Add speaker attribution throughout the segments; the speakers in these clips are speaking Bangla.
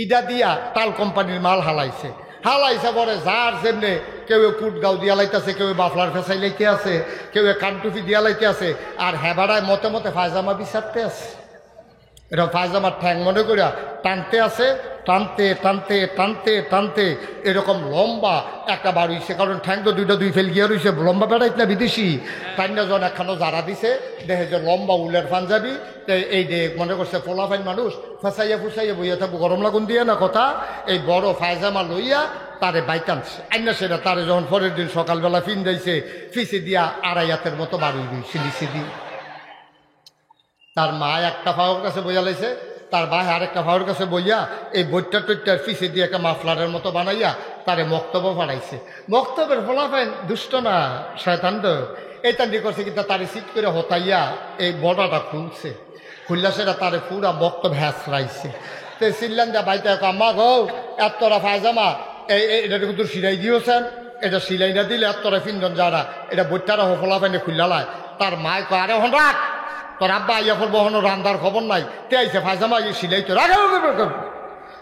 Speaker 1: ইডা দিয়া তাল কোম্পানির মাল হালাইছে পরে যার যেমনে কেউ কুটগাঁও দিয়া লাইতেছে, কেউ বাফলার ফেসাই লাইতে আছে, কেউ কানটুফি দিয়া লাইতে আছে, আর হেবাড়ায় মতে মতে ফায়জামা বিচারতে আছে। এরকম ফায়জামার ঠ্যাং মনে করিয়া টানতে আছে, টানতে টানতে টানতে টানতে এরকম লম্বা একটা বার হইছে, কারণ ঠ্যাং তো দুই ফেল গিয়া রইছে, লম্বা বেড়াইত না বিদেশি টাইনা জন একখানো যারা দিছে দেখে যে লম্বা উলের পাঞ্জাবি। এই যে মনে করছে ফোলাফাইন মানুষ ফেসাইয়া ফুসাইয়া বইয়া থাকবো, গরম লাগুন দিয়ে না কথা, এই বড় ফায়জামা লইয়া তারে বাইতানছে আইনা সেটা তারে যখন পরের দিন সকালবেলা ফিন যাইছে ফিসে দিয়া আড়াইয়াতের মতো বাড়ি দিয়েছে লিসে দিয়ে। তার মা একটা ফাওয়ার কাছে বইয়া লাইছে, তার ভাই আরেকটা ফাওয়ার কাছে বইয়া এই বইটা টইটার পিছিয়ে দিয়ে একটা মাফলারের মতো বানাইয়া তারে মক্তব্য বানাইছে। মক্তবের ফলাফেন দুষ্ট না শয়তান তো এই তান্ডি করছে, কিন্তু তারে সিট করে হতাইয়া এই বড়াটা খুলছে, খুললা সেটা তারে পুরা বক্তব্য হ্যাঁচড়াইছে। তো চিল্লান যা বাইতে আম্মা গো এতটা ফায়জামা এটা কিন্তু সিলাই দিয়েছেন, এটা সিলাই না দিলে এতটা ফিনজন যারা এটা বইটারা ফলাফেনে খুললালায়। তার মায় কয় আরে হন রাখ, তোর আব্বা আইয়া পড়বো হনো রান্দার খবর নাই, তে আইসে ফায়জামা সিলাই তো রাখ।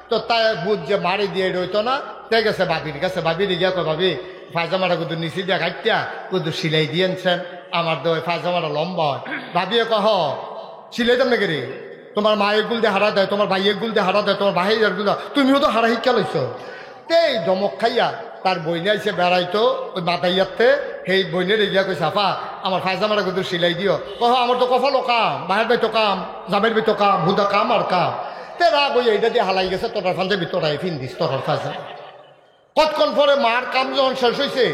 Speaker 1: তো তাই বুধ যে মারি দিয়ে রইতো না, তে গেছে বাবির কাছে, বাবির গিয়া কয় ভাবি ফায়জামাটা কিন্তু নিচে দিয়া কাটিয়া কিন্তু সিলাই দিয়েছেন, আমার তো ফায়জামাটা লম্বা হয়। ভাবিয়ে কহ সিলাই দাম নাকি রে, তোমার মায়ের গুল দিয়ে হারা দেয়, তোমার ভাইয়ের গুল দিয়ে হারা দেয়, তোমার ভাইয়ের গুল তুমিও তো হারা শিক্ষা লইছ। তেই দমক খাইয়া তার বইনে আইসে বেড়াইতো ওই মাতাইয়াতে, সেই বইনের এগিয়া কই সাফা আমার ফায়জামাটা কিন্তু সিলাই দিও। কহ আমার তো কফালো কাম, বাহের বাইতো কাম, জামের বাইতো কাম, হুদা কাম আর কাম। তে রাগ ওই এইটা দিয়ে হালাই গেছে, তোর ফাঞ্জাবি তোরাই ফিন দিস তোর ফায়জামা। কতক্ষণ পরে মার কাম যখন শেষ হয়েছে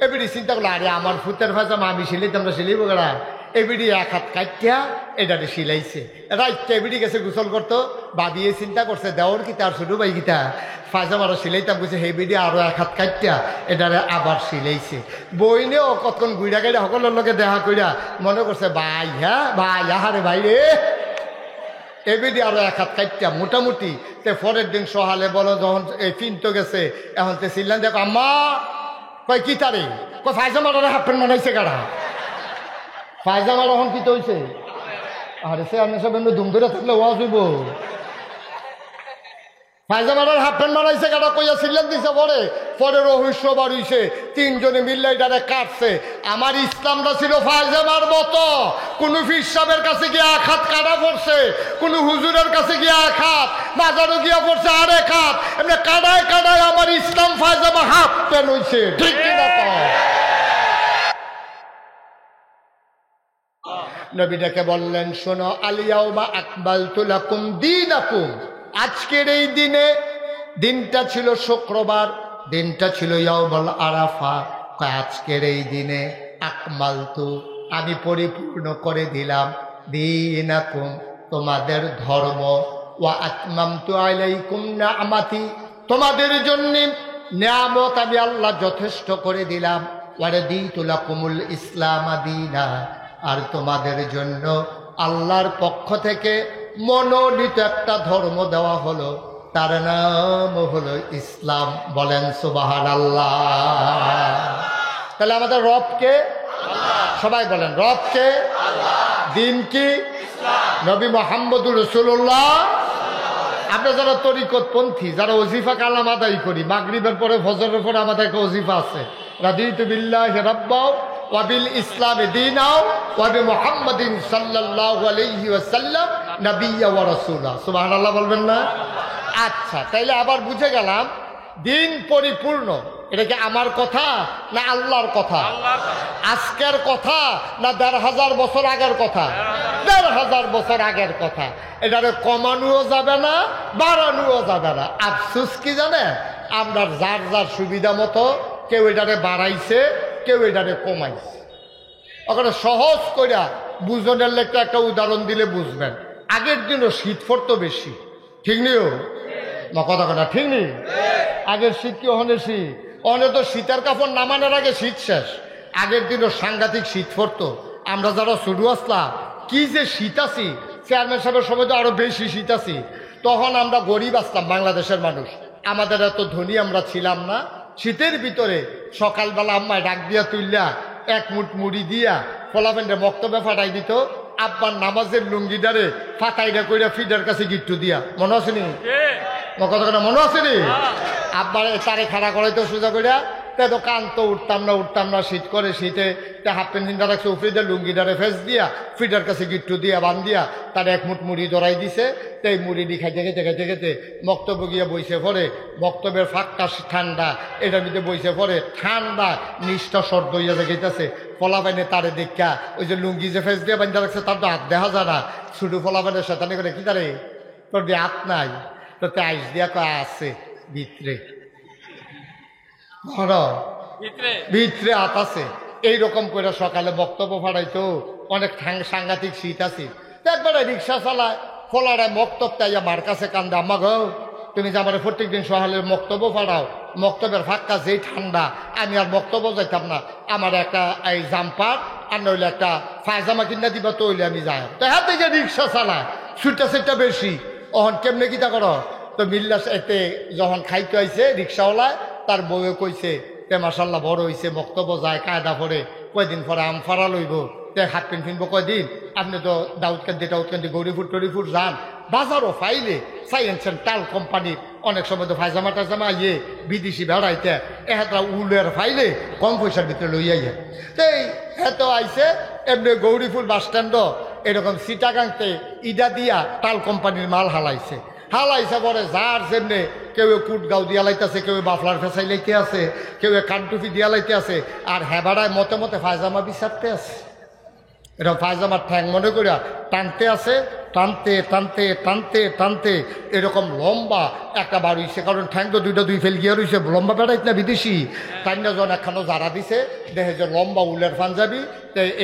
Speaker 1: এবিডি চিন্তা করলো আরে আমার ফুতের ফায়জামা আমি সিলাইতাম না, সিলাইব গেলা। এবিডি এক হাত কাটিয়া এটাতে সিলাইছে, রাইটটা এবিডি গেছে গোসল করতো, বাবিয়ে চিন্তা করছে দেওয়ার কি তার ছোটো ভাই গীতা ফায়জামারও সিলাইতাম কইছে, সেই বিডি আরো এক হাত কাটিয়া এটারে আবার সিলাইছে। বইনেও কতক্ষণ গুইড়া গাইড়া সকলের লোকে দেখা কইরা মনে করছে ভাই, হ্যাঁ ভাই আহারে ভাই রে, এবিডি আরো এক হাত কাটিয়া মোটামুটি। তে পরের দিন সহালে বলো যখন এই ফিনতো গেছে, এখন তে চিল্লান দেখো আম্মা কয় কি তারে, কয় ফায়জামাটা হাফ প্যান্ট বানাইছে কারা, ফায়জামার এখন কি হয়েছে। আরে সে আমি সব এমনি ধুম ধরে থাকলে ওয়াজ হইব। ফায়জামাটার হাফ প্যান্ট বানাইছে কাটা কইয়া সিলেন দিছে, পরে রহস্য বাড়িছে, তিনজনে মিললে এটারে কাটছে। আমার ইসলামটা ছিল ফায়জামার মতো, কোনো পীর সাহেবের কাছে গিয়ে এক হাত কাটা পড়ছে, কোনো হুজুরের কাছে গিয়ে এক হাত, বাজারও গিয়া পড়ছে আরেক হাত, এমনি কাটায় কাটায় আমার ইসলাম ফায়জামা হাফ প্যান্ট হইছে। ঠিক কিনা তো? নবীটাকে বললেন শোনো, আলিয়াউমা আকমালতু লাকুম দীনাকুম, আজকের এই দিনে, দিনটা ছিল শুক্রবার, দিনটা ছিল ইয়াউমুল আরাফা, আজকের এই দিনে আকমালতু আমি পরিপূর্ণ করে দিলাম, দীনাকুম তোমাদের ধর্ম, ওয়া আতমামতু আলাইকুম নিআমাতি তোমাদের জন্য নিয়ামত আমি আল্লাহ যথেষ্ট করে দিলাম, ওয়া রাদিতু লাকুমুল ইসলাম দীনা আর তোমাদের জন্য আল্লাহর পক্ষ থেকে মনোনীত একটা ধর্ম দেওয়া হলো, তার নাম হলো ইসলাম। বলেন সুবহানাল্লাহ। তাহলে আমাদের রবকে সবাই বলেন, রবকে দিন কি নবী মুহাম্মদুর রাসূলুল্লাহ। আমরা যারা তরিকতপন্থী, যারা ওজিফা কালাম আদায় করি, মাগরিবের পরে ফজরের পরে আমাদের একটা ওজিফা আছে, রাদিতু বিল্লাহি রাব্বাও ওয়া বিল ইসলামি দীনাও ওয়া বিমুহাম্মাদিন সাল্লাল্লাহু আলাইহি ওয়াসাল্লাম নাবিয়্যা ওয়া রাসূলা। সুবহানাল্লাহ বলবেন না? আচ্ছা, তাইলে আবার বুঝে গেলাম দিন পরিপূর্ণ এটা কি আমার কথা না আল্লাহর কথা? আজকের কথা না ১৫০০ বছর আগের কথা? ১৫০০ বছর আগের কথা। এটারে কমানোও যাবে না, বাড়ানোও যাবে না। আফসোস কি জানে, আমরা যার যার সুবিধা মতো কেউ এটারে বাড়াইছে, কেউ এটারে কমাইছে। ওখানে সহজ কইরা বুঝনের লেখা একটা উদাহরণ দিলে বুঝবেন। আগের দিনও শীত পড়তো বেশি, ঠিক নিও না? কথা কথা ঠিক নেই? আগের শীত কি ওখানে শীত? ওখানে তো শীতের কাপড় নামানোর আগে শীত শেষ। আগের দিনও সাংঘাতিক শীত পড়তো। আমরা যারা শুরু আসলাম কি যে শীত আছি, চেয়ারম্যান সাহেবের সময় তো আরো বেশি শীত আছি। তখন আমরা গরিব আসলাম, বাংলাদেশের মানুষ, আমাদের এত ধনী আমরা ছিলাম না। শীতের ভিতরে সকালবেলা আম্মায় ডাক দিয়া তুললা এক মুঠ মুড়ি দিয়া ফলাফেন্ডে বক্তব্যে ফাটাই দিত, আব্বার নামাজের লুঙ্গিটারে ফাটাইটা কইরা ফিডার কাছে গিট্টু দিয়া, মনে আছে নি? কথা কথা মনে আছে রে? আব্বার তারে খাড়া করাইতো সোজা করিয়া তো কান তো উঠতাম না শীত করে শীতে হাফ প্যান্ট চিন্তা রাখছে উফরিদের লুঙ্গিটারে ফেস দিয়া ফিটার কাছে গিট্টু দিয়া বান দিয়া তার এক মুঠ মুড়ি ধরাই দিছে তো এই মুড়ি দি খাইতে খেতে বক্তব্য গিয়া বইছে পরে বক্তব্যের ফাঁকটা ঠান্ডা এটার মধ্যে বইছে পরে ঠান্ডা নিষ্ঠা শর্ত হইয়া যাইতেছে ফলা পাইনে তারে দেখা ওই যে লুঙ্গি যে ফেস দিয়ে বান্ধা রাখছে তার তো হাত দেখা যায় না শুধু ফলা পাইনে শতানি করে কি তারে তোর দিয়ে হাত নাই তো আইস দিয়া কয় আছে ভিতরে ভিতরে হাত আছে। এইরকম করে সকালে বক্তব্য ফাড়াইতো অনেক সাংঘাতিক শীত আছে একবারে রিক্সা চালায় ফলারায় বক্তব্য তাইয়া মার কাছে কান্দে আম্মা গো তুমি যে আমার প্রত্যেক দিন সকালের বক্তব্য ফাড়াও বক্তব্যের ফাঁকা যেই ঠান্ডা আমি আর বক্তব্য যাইতাম না আমার একটা এই জাম্পার আর নইলে একটা পায়জামা কিনা দিবা তো হইলে আমি যাই তো হ্যাঁ থেকে রিক্সা চালায় সুইটা সেটটা বেশি অহন কেমনে কিতা করো তো মিল্লাস এতে যখন খাইতে আইছে রিক্সাওয়ালায় তার বউয়ে কইছে তে মাসাল্লাহ বড় হইছে বক্তব্য যায় কায়দা পরে কয়দিন পরে আম ফাড়া লইব তে হাফ প্যান্ট কিনবো কয়দিন আপনি তো দাউদকান্দি গৌরীপুর যান বাজারও ফাইলে সাইন্সেন টাল কোম্পানির অনেক সময় তো ফাইজামা টাইজামা ইয়ে বিদেশি বেড়াইতে এহাতরা উলের ফাইলে কম পয়সার ভিতরে লইয়াইয়া তো এত আইছে এমনি গৌরীপুর বাস স্ট্যান্ডও এরকম সিটাগাংতে ইডা দিয়া টাল কোম্পানির মাল হালাইছে পরে যার যেমনি কেউ কুটগাঁও দিয়া লাইতেছে কেউ বাফলার ফেসাই লাইতে আছে কেউ কানটুফি দিয়া লাইতে আছে আর হেবাড়ায় মতে ফায়জামা বিচারতে আছে এরকম ফায়জামার ঠ্যাং মনে করিয়া টানতে আছে টানতে এরকম লম্বা একটা বার হইছে কারণ ঠ্যাং তো দুই ফেল গিয়া রইছে লম্বা বেড়াইত না বিদেশি টাইনা জন একখানো যারা দিছে দেখে যে লম্বা উলের পাঞ্জাবি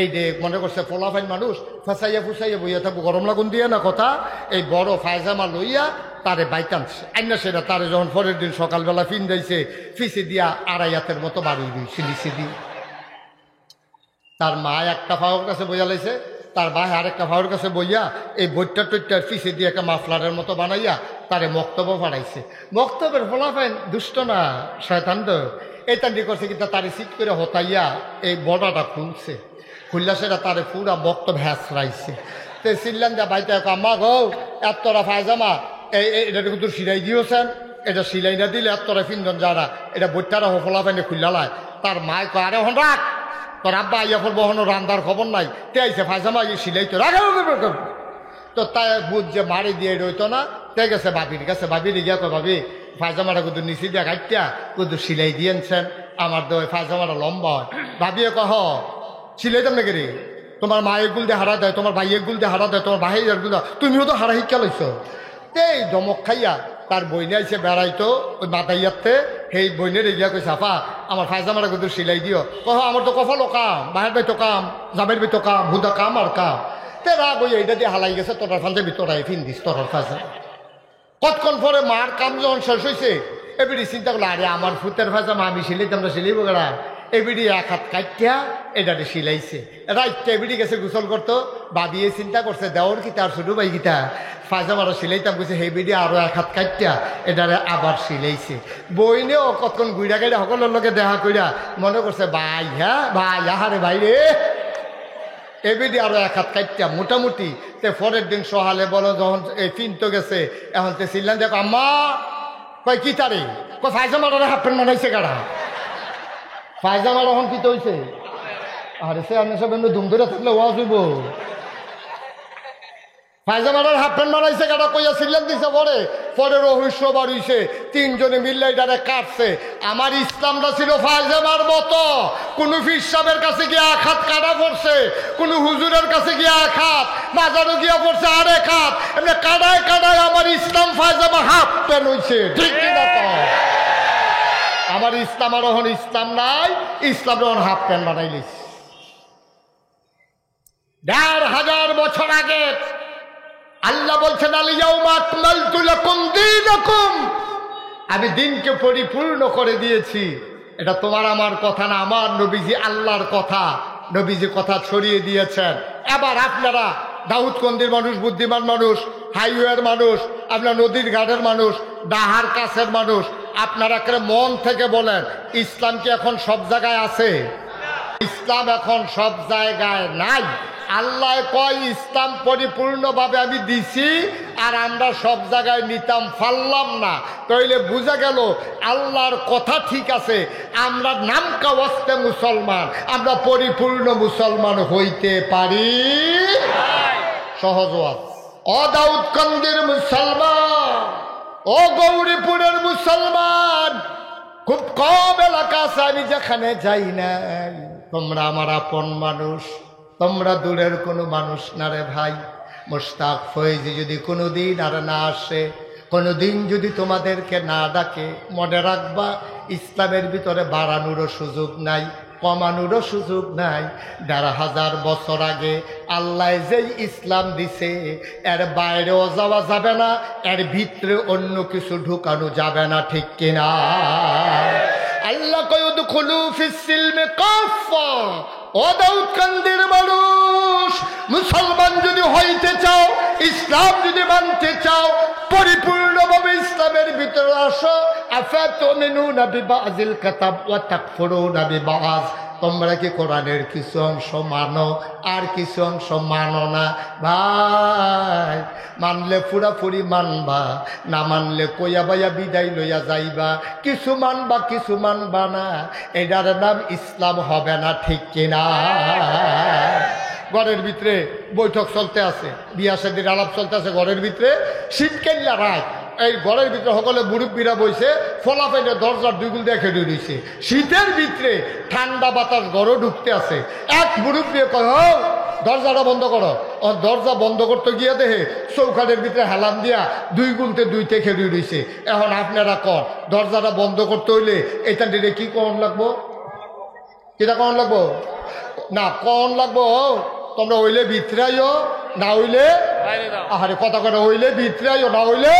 Speaker 1: এই যে মনে করছে ফোলাফাইন মানুষ ফুসাইয়া বইয়া থাকবো গরম লাগুন দিয়ে না কথা এই বড় ফায়জামা লইয়া তারে বাইতানছে আইনা সেটা তারে যখন পরের দিন সকালবেলা ফিন দিয়েছে ফিসে দিয়া আড়াইয়াতের মতো বাড়ি দিয়েছে লিসে দিয়ে তার মা একটা ফাওয়ার কাছে বইয়া লাইছে তার ভাই আরেকটা ফাওয়ার কাছে বইয়া এই বইটা টইটার ফিসে দিয়ে একটা মাফলারের মতো বানাইয়া তারে বক্তব্য ফাড়াইছে বক্তব্যের ফলাফেন দুষ্ট না শয়তান তো এই তান্ডি করছে কিন্তু তারে সিট করে হতাইয়া এই বড়াটা খুললা সেটা তারে পুরা বক্তব্য হ্যাঁচড়াইছে তো চিল্লান দেয়া বাইতে আম্মা গো এতটা ফায়জামা এটা কিন্তু সিলাই দিয়েছেন এটা সিলাই না দিলে এতটা ফিন্দন যারা এটা বইটারা ফলাফেনে খুললালায় তার মায় কয় আরে হন রাখ তোর আব্বা আইয়া করবো হনো রান্দার খবর নাই তে আইসে ফায়জামা সিলাই তো রাখা তো তাই বুঝ যে মারি দিয়ে রইতো না তে গেছে বাবির কাছে বাবির গিয়া তো ভাবি ফায়জামাটা কিন্তু নিচে দিয়া কাটটা কিন্তু সিলাই দিয়েছেন আমার তো ফায়জামাটা লম্বা হয় ভাবিয়ে কহ সিলাইতাম নাকি রে তোমার মায়ের গুল দিয়ে হারা দেয় তোমার ভাইয়ের গুল দিয়ে হারা দেয় তোমার ভাইয়ের গুল তুমিও তো হারা শিক্ষা লইছ এই ধমক খাইয়া তার বইনে আইসে বেড়াইতো ওই মাতাইয়াতে সেই বইনের এগিয়া কইছে আপা আমার ফায়জামাটা কিন্তু সিলাই দিও কহ আমার তো কফালো কাম বাহের বাইতো কাম জামের বাইতো কাম হুদা কাম আর কাম তে রাগ ওই এইটা দিয়ে হালাই গেছে তোর ফান্সে ভিতরাই ফিন দিস তোর ফাঁসা কতক্ষণ পরে মার কাম যখন শেষ হয়েছে এবিডি চিন্তা করলো আরে আমার ফুতের ফাঁসামা আমি সিলাইতাম না সিলাইব গেলা এবিডি এক হাত কাটিয়া এটাতে সিলাইছে রাইটটা এবিডি গেছে গোসল করতো বাবিয়ে চিন্তা করছে দেওয়ার কি তার ছোটো ভাই গীতা ফায়জামারও সিলাইতাম কইছে সেই বিডি আরো এক হাত কাটিয়া এটারে আবার সিলাইছে বইনেও কতক্ষণ গুইরা গাইরা সকলের লোকে দেখা কইরা মনে করছে ভাই হ্যাঁ ভাই আহারে ভাই রে এবিডি আরো এক হাত কাটিয়া মোটামুটি তে পরের দিন সহালে বলো যখন এই ফিনতো গেছে এখন তে চিল্লান দেখো আম্মা কয় কি তারে কয় ফায়জামারে হাফ প্যান্ট বানাইছে কারা ফায়জামার এখন কি তো হইছে আরে সে আপনি সব এমনি ধুম ধরে থাকলে ওয়াজ হইব ফায়জামার হাফ প্যান্ট বানাইছে কাটা কইয়া সিলেন দিছে পরে রহস্য বাড়িছে তিনজনে মিললে এটারে কাটছে আমার ইসলামটা ছিল ফায়জামার মতো কোন ফির সাহেবের কাছে গিয়ে এক হাত কাটা পড়ছে কোন হুজুরের কাছে গিয়ে এক হাত বাজারও গিয়া পড়ছে আরেক হাত এমনি কাটায় আমার ইসলাম ফায়জামা হাফ প্যান্ট হইছে ঠিক কিনা তো আমার ইসলাম আর এখন ইসলাম নাই ইসলাম যখন হাফ প্যান্ট বানাইলিস ১,৫০০ বছর আগে আল্লাহ বলছেন আলিয়াউমা আকমালতু লাকুম দীনাকুম আমি দিনকে পরিপূর্ণ করে দিয়েছি এটা তোমার আমার কথা না আমার নবীজি আল্লাহর কথা নবীজি কথা ছড়িয়ে দিয়েছেন এবার আপনারা দাউদকান্দির মানুষ বুদ্ধিমান মানুষ হাইওয়ের মানুষ আপনার নদীর ঘাটের মানুষ ডাহার কাছের মানুষ আপনারা মন থেকে বলেন ইসলাম কি এখন সব জায়গায় আছে ইসলাম এখন সব জায়গায় নাই। আল্লাহ কয় ইসলাম পরিপূর্ণভাবে আমি দিছি, আর আমরা সব জায়গায় নিতাম পারলাম না। তাইলে বোঝা গেল আল্লাহর কথা ঠিক আছে, আমরা নামকা ওয়াস্তে মুসলমান, আমরা পরিপূর্ণ মুসলমান হইতে পারি। সহজ ওয়াজ। ও দাউদকান্দির মুসলমান, ও গৌরীপুরের মুসলমান, খুব কম এলাকা আছে আমি যেখানে যাই না। তোমরা আমার আপন মানুষ, তোমরা দূরের কোনো মানুষ না রে ভাই। মুশতাক ফয়েজি যদি কোনোদিন আর না আসে, কোনোদিন যদি তোমাদেরকে না ডাকে, মনে রাখবা ইসলামের ভিতরে বাড়ানোরও সুযোগ নাই, কমানোরও সুযোগ নাই। ১,৫০০ বছর আগে আল্লাহ যেই ইসলাম দিছে, এর বাইরেও যাওয়া যাবে না, এর ভিতরে অন্য কিছু ঢুকানো যাবে না, ঠিক কিনা? আল্লাহ কয় উদখুলু ফিস সিলমি কাফা। ও দাউদকান্দির মানুষ, মুসলমান যদি হইতে চাও, ইসলাম যদি মানতে চাও, পরিপূর্ণভাবে ইসলামের ভিতরে আসো। আফাতুমিনুনা বিবাযিল কিতাব ওয়া তাকফুরুনা বিবায। তোমরা কি কোরআনের কিছু অংশ মানো আর কিছু অংশ মানো না? ভাই, মানলে পুরাপুরি মানবা, না মানলে কইয়া বাইয়া বিদায় লইয়া যাইবা। কিছু মানবা কিছু মানবা না, এটার নাম ইসলাম হবে না, ঠিক কিনা? ঘরের ভিতরে বৈঠক চলতে আছে, বিয়া শাদীর আলাপ চলতে আছে ঘরের ভিতরে, শীতকাল্লা রাত। এই ঘরের ভিতরে সকলে মুরব্বীরা বইছে, ফলাফেলে দরজার দুইগুল দেখে রয়েছে। শীতের ভিতরে ঠান্ডা বাতাস ঘরও ঢুকতে আছে। এক মুরব্বী কয়, ও দরজাটা বন্ধ করো। ও দরজা বন্ধ করতে গিয়ে দেখে চৌকাঠের ভিতরে হেলান দিয়া 2 গুনতে 2 থেকে রয়েছে। এখন আপনারা কর, দরজাটা বন্ধ করতে হইলে এইখান থেকে কি কন লাগবো? কিটা কন লাগবো? না কন লাগবো, তোমরা হইলে ভিতরাইও, না হইলে আহারে কথা করে, হইলে ভিতরাইও, না হইলে।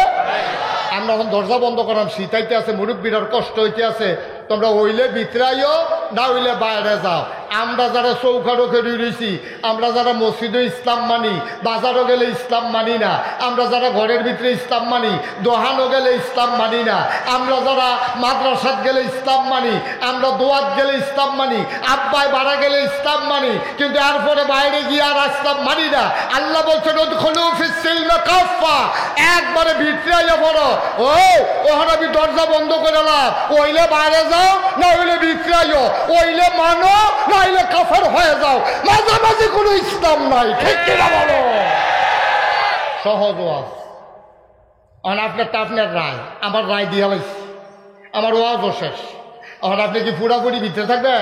Speaker 1: আমরা এখন দরজা বন্ধ করাম, শীতাইতে আছে, মুরব্বীরার কষ্ট হইতে আছে। তোমরা হইলে ভিতরাইও, না হইলে বাইরে যাও। আমরা যারা চৌকাঠও খেয়ে রয়েছি, আমরা যারা মসজিদে ইসলাম মানি, বাজারও গেলে ইসলাম মানি না, আমরা যারা ঘরের ভিতরে ইসলাম মানি, দোহানও গেলে ইসলাম মানি না, আমরা যারা মাদ্রাসাত গেলে ইসলাম মানি, আমরা দোয়াত গেলে ইসলাম মানি, আব্বায় বাড়া গেলে ইসলাম মানি, কিন্তু এরপরে বাইরে গিয়ে আর ইসলাম মানি না। আল্লাহ বলছেন উদখুলু ফিস সিলমি কাফা, একবারে ভিতরে আইয়া পড়ো। ও ওখানে আমি দরজা বন্ধ করে এলাম, ওইলে বাইরে যাও, না হইলে ভিতরে আইও, ওইলে মানো, না হইলে কাফের হয়ে যাও। মাঝামাঝি কোনো ইসলাম নাই, ঠিক কিনা বলো? সহজ ওয়াজ। এখন আপনারটা আপনার রায়, আমার রায় দিয়ে লাইছি, আমার ওয়াজও শেষ। এখন আপনি কি পুরাপুরি ভিতরে থাকবে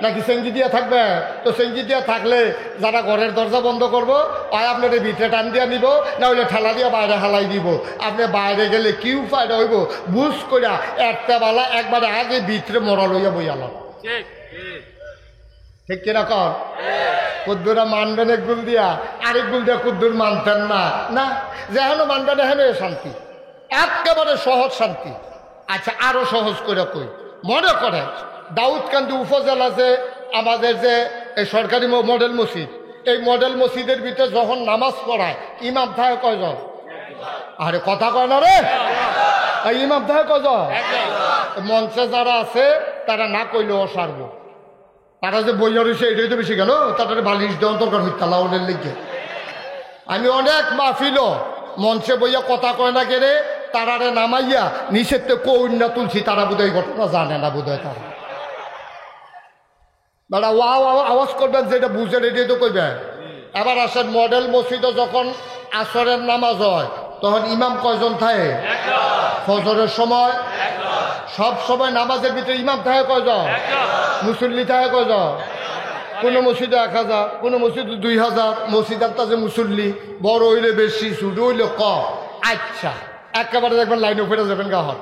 Speaker 1: নাকি সেঞ্জি দিয়া থাকবে? তো সেঞ্জি দিয়া থাকলে যারা ঘরের দরজা বন্ধ করবো, আর আপনার ভিতরে টান দিয়া নিব, না হইলে ঠেলা দিয়া বাইরে হালাই দিব। আপনি বাইরে গেলে কি উপায়টা হইব বুঝ করিয়া একটা বেলা একবারে আগে ভিতরে মরা লইয়া বইয়ালাম, ঠিক কিনা কর? কুদ্দুরা মানবেন এক গুল দিয়া, আরেক গুল দিয়া কুদ্দুর মানতেন না, না যেহেন মানবেন এহেন শান্তি, একেবারে সহজ শান্তি। আচ্ছা আরো সহজ করে কই, মনে করে দাউদকান্দি উপজেলা যে আমাদের যে এই সরকারি মডেল মসজিদ, এই মডেল মসজিদের ভিতরে যখন নামাজ পড়ায় ইমাম থাকে কয়জন? আরে কথা কয় না রে, ইমাম থাকে কয়জন? মঞ্চে যারা আছে তারা না কইলেও সারব, তারা যে বইয়া রয়েছে এটাই তো বেশি গেল, তাদের বালিশ দেওয়ার দরকার হইতা লাউনের লিখে। আমি অনেক মাহফিল মঞ্চে বইয়া কথা কয় না কেড়ে, তারারে নামাইয়া নিষেধ কন্যা তুলছি, তারা বোধহয় ঘটনা জানে না, বোধহয় তারা দাদা ওয়াও আওয়াজ করবেন যেটা বুঝেন এটাই তো কইবেন। এবার আসেন মডেল মসজিদে যখন আসরের নামাজ হয় তখন ইমাম কয়জন থাকে? ফজরের সময় সব সময় নামাজের ভিতরে ইমাম থাকে কয়জন? মুসল্লি থাকে কয়জন? কোনো মসজিদে 1000, কোনো মসজিদে 2000, মসজিদের তাজে মুসল্লি বড় হইলে বেশি, ছোট হইলে কম। আচ্ছা একেবারে দেখবেন লাইনে ফেটে যাবেন গাহর।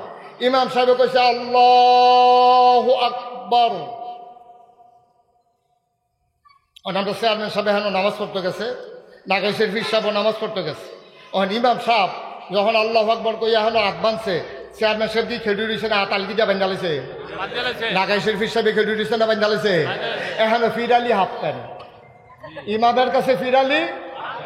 Speaker 1: ইমাম সাহেব কইছে আল্লাহু আকবার, আমরা চেয়ারম্যান সাহেব এখন নামাজ পড়তে গেছে, নাগাই শরীফ সাহেব নামাজ পড়তে গেছে। ওখান ইমাম সাহেব যখন আল্লাহু আকবার কই এখন হাত বাঁধছে, চেয়ারম্যান সাহেব কি খেডু দিছে না হাত আলগি দিয়ে বেঁধালেছে? নাগাই শরীফ সাহেব খেডু দিছে না বেঁধালেছে? এখানে ফিরালি হাফ প্যান্ট, ইমামের কাছে ফিরালি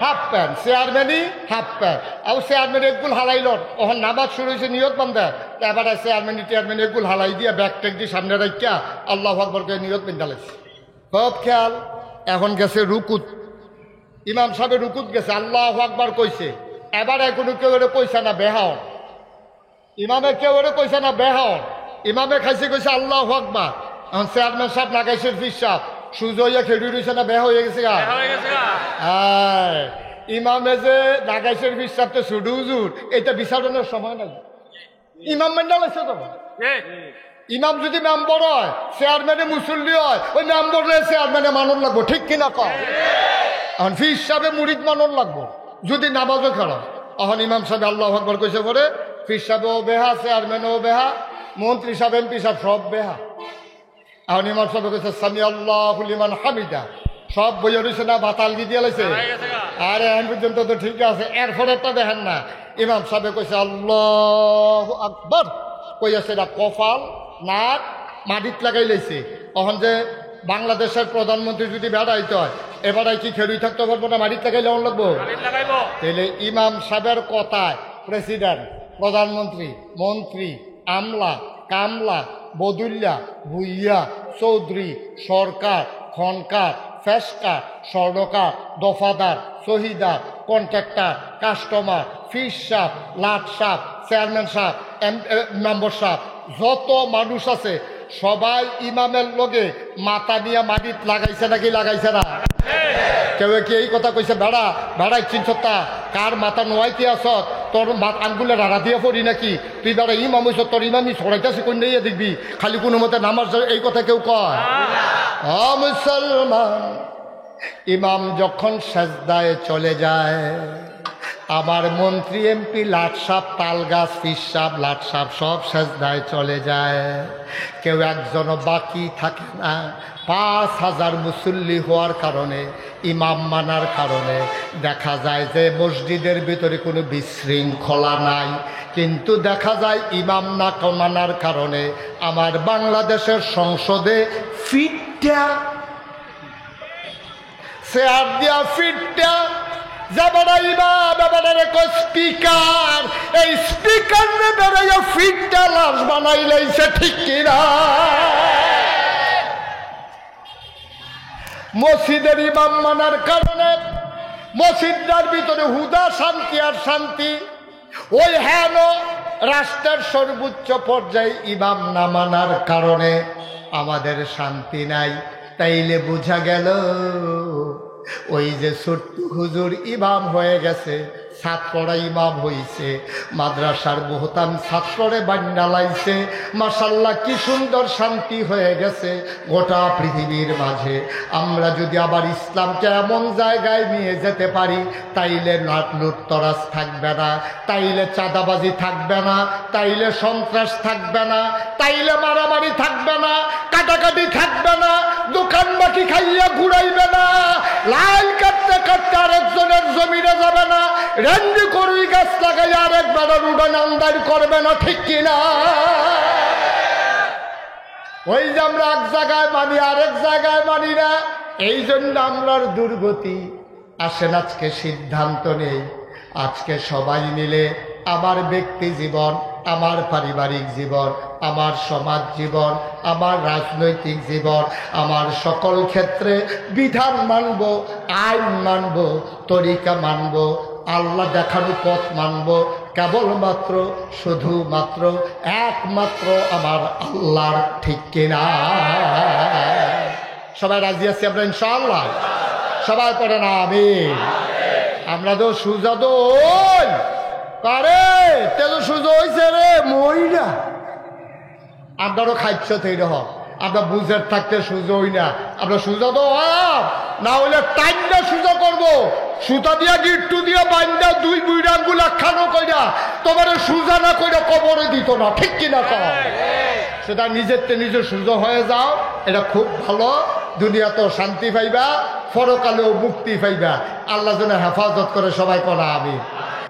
Speaker 1: হাফ প্যান্ট, চেয়ারম্যানই হাফ প্যান্ট। আর চেয়ারম্যান একগুল হালাইল, ওখান নামাজ শুরু হয়েছে নিয়ত বান্ধা, এবার চেয়ারম্যান একগুল হালাই দিয়ে ব্যাগ ট্যাগ দিয়ে সামনে রাখিয়া আল্লাহু আকবার করে নিয়ত বেঁধালেছে। সব খেয়াল। এখন গেছে রুকুত, ইমাম সাহেব রুকুত গেছে, আল্লাহু আকবার কইছে। এবার এখনো কেউ এটা কইছে না বেহাওন, ইমামে কেউ এটা কইছে না বেহাওন, ইমামে খাইছে কইছে আল্লাহু আকবার। এখন চেয়ারম্যান সাহেব লাগাইছে ফিস সাহেব সুজ হইয়া খেড়ি রয়েছে না বেহা হয়ে গেছে গা। ইমামে যে লাগাইছে ফিস সাহেব তো ছুডু হুজুর, এটা বিচারণের সময় নাই। ইমাম মেন্ডা লাগছে তো, ইমাম যদি মেম্বর হয়, চেয়ারম্যানে মুসল্লি হয়, ওই মেম্বরে চেয়ারম্যানে মানন লাগবো, ঠিক কিনা কয়? এখন ফিস সাহেবে মুরিদ মানন লাগবো যদি নামাজও খেলা। এখন ইমাম সাহেব আল্লাহু আকবার কইছে পরে ফিস সাহেবও বেহা, চেয়ারম্যানও বেহা, মন্ত্রী সাহেব এমপি সাহেব সব বেহা। এখন ইমাম সাহেব কইছে সামি আল্লাহু লিমান হামিদা, সব বইয়া রয়েছে না বাতাল দিয়ে লাইছে। আরে এখন পর্যন্ত তো ঠিক আছে, এরপরে তো দেখেন না ইমাম সাহেব কইছে আল্লাহু আকবার কইয়া সেটা কপাল নাক মাটিত লাগাই লাইছে। এখন যে বাংলাদেশের প্রধানমন্ত্রী যদি বেড়াইতে হয়, এবারে কি খেলুই থাকতে পারবো না, মাটিত লাগাইলে অন লাগবো। তাহলে ইমাম সাহেবের কথায় প্রেসিডেন্ট, প্রধানমন্ত্রী, মন্ত্রী, আমলা, কামলা, বদুল্লা, ভুইয়া, চৌধুরী, সরকার, খনকার, ফেসকার, স্বর্ণকার, দফাদার, শহীদার, কন্ট্রাক্টর, কাস্টমার, ফিস সাপ, লাট সাপ, চেয়ারম্যান সাপ, মেম্বার সাপ, যত মানুষ আছে সবাই ইমামের লগে মাথা নিয়ে মাটিত লাগাইছে নাকি লাগাইছে না? কেউ কি এই কথা কইছে বেড়া বেড়াই চিনছতা কার মাথা নোয়াই কি আস তোর আঙ্গুলে রাড়া দিয়ে পড়ি নাকি? তুই বেড়া ইমাম হইছ, তোর ইমামি সরাইতেছে কোন দিয়ে দেখবি, খালি কোনো মতে নামাজ এই কথা কেউ কয়? মুসলমান, ইমাম যখন সেজদায় চলে যায়, আমার মন্ত্রী এমপি লাটসাপ তাল গাছ ফিসাব লাটসাপ সব সেজদায় চলে যায়, কেউ একজনও বাকি থাকে না। ৫,০০০ মুসল্লি হওয়ার কারণে, ইমাম মানার কারণে দেখা যায় যে মসজিদের ভিতরে কোনো বিশৃঙ্খলা নাই, কিন্তু দেখা যায় ইমাম না মানার কারণে আমার বাংলাদেশের সংসদে ফিটটা চেয়ার দিয়া ফিটটা স্পিকার, এই স্পিকার বেড়াইয়া ফিটটা লাশ বানাই লাইছে, ঠিক কিনা? মসজিদের ইমাম মানার কারণে মসজিদটার ভিতরে হুদা শান্তি আর শান্তি, ওই হেন রাষ্ট্রের সর্বোচ্চ পর্যায়ে ইমাম না মানার কারণে আমাদের শান্তি নাই। তাইলে বোঝা গেল ওই যে ছোট্ট হুজুর ইমাম হয়ে গেছে, ছাত্ররা ইমাম হইছে, মাদ্রাসার বহুতাম ছাত্ররে বান্ডা লাইছে, মাশাআল্লাহ কি সুন্দর শান্তি হয়ে গেছে গোটা পৃথিবীর মাঝে। আমরা যদি আবার ইসলামকে এমন জায়গায় নিয়ে যেতে পারি, তাইলে লুটতরাজ থাকবে না, তাইলে চাঁদাবাজি থাকবে না, তাইলে সন্ত্রাস থাকবে না, তাইলে মারামারি থাকবে না, কাটাকাটি থাকবে না, দোকান বাকি খাইয়া ঘুরাইবে না, লাইন কাটতে কাটতে আরেকজনের জমিনে যাবে না, রেন্ডি করবি গাছ লাগাই আরেক বেড়ার উড়ান আমদানি করবে না, ঠিক কিনা? ওই যে আমরা এক জায়গায় মানি আরেক জায়গায় মানি না, এই জন্য আমরার দুর্গতি। আসেন আজকে সিদ্ধান্ত নেই, আজকে সবাই মিলে আমার ব্যক্তি জীবন, আমার পারিবারিক জীবন, আমার সমাজ জীবন, আমার রাজনৈতিক জীবন, আমার সকল ক্ষেত্রে বিধান মানব, আইন মানব, তরিকা মানব, আল্লাহ দেখানো পথ মানব, কেবলমাত্র শুধুমাত্র একমাত্র আমার আল্লাহর, ঠিক কিনা? সবাই রাজি আছি আমরা ইনশাআল্লাহ? সবাই পড়ে না আমিন। আমরা তো সুজা তো ওই পারে তেল সুজো হয়েছে রে মইনা, আপনারও খাইছ তৈরি হোক, আমরা বুঝের থাকতে সুজো হই না, আমরা সুজা তো না হইলে টাইমটা সুজা করবো, সুতা দিয়া গিট্টু দিয়া বান্ধা দুই বুড়া আঙ্গুল খানো কইরা তোমার সুজা না কইরা কবরে দিত না, ঠিক কিনা? সেটা নিজের নিজে সুজো হয়ে যাও, এটা খুব ভালো, দুনিয়াতেও শান্তি পাইবা, পরকালেও মুক্তি পাইবা। আল্লাহ যেন হেফাজত করে, সবাই করা আমিন।